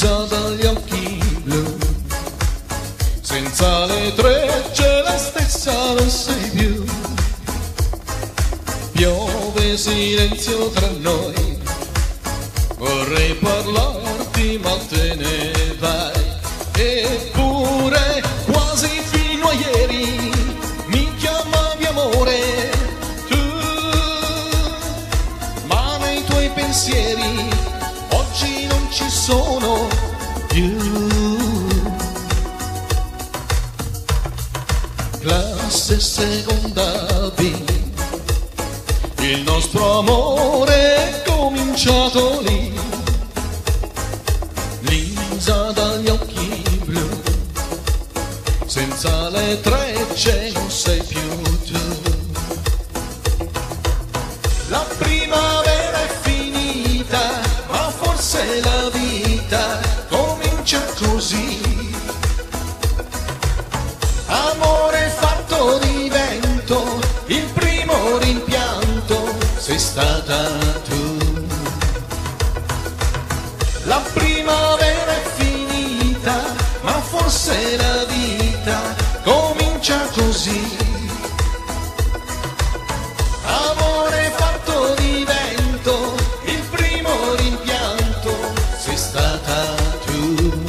Lisa dagli occhi blu, senza le trecce la stessa non sei più. Piove silenzio tra noi, vorrei parlarti ma te ne vai. Eppure quasi fino a ieri mi chiamavi amore tu, ma nei tuoi pensieri oggi non ci sono più. Classe seconda B, il nostro amore è cominciato lì. Lisa dagli occhi blu, senza le trecce non sei più tu. La primavera è finita, ma forse la vita comincia così. Amore fatto di vento, il primo rimpianto sei stata tu. La primavera è finita, ma forse la vita comincia così. Amore fatto di vento, il primo rimpianto sei stata tu.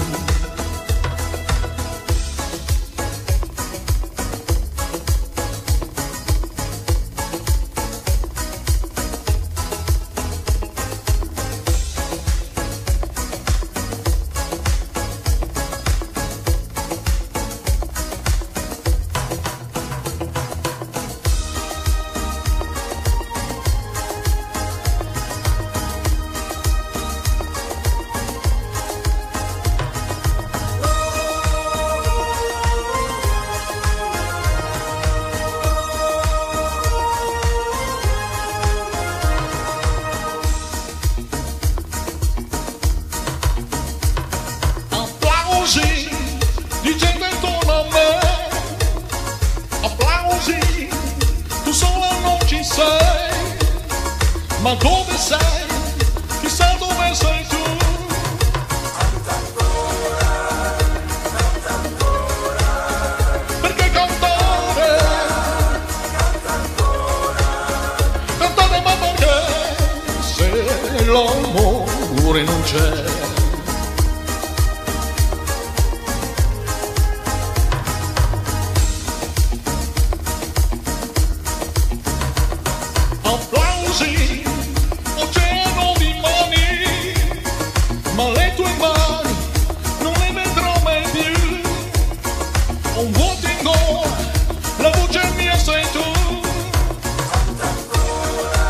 Di gente intorno a me, applausi, tu sola non ci sei, ma dove sei? Chissà dove sei tu. Canta ancora, perché cantare, cantare ma perché, se l'amore non c'è. Applausi, oceano di mani, ma le tue mani non le vedrò mai più. Ho un vuoto in gola, la voce mia sei tu. Canta ancora,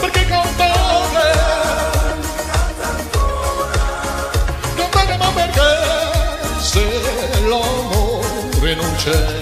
perché cantare, cantare ma perché, se l'amore non c'è.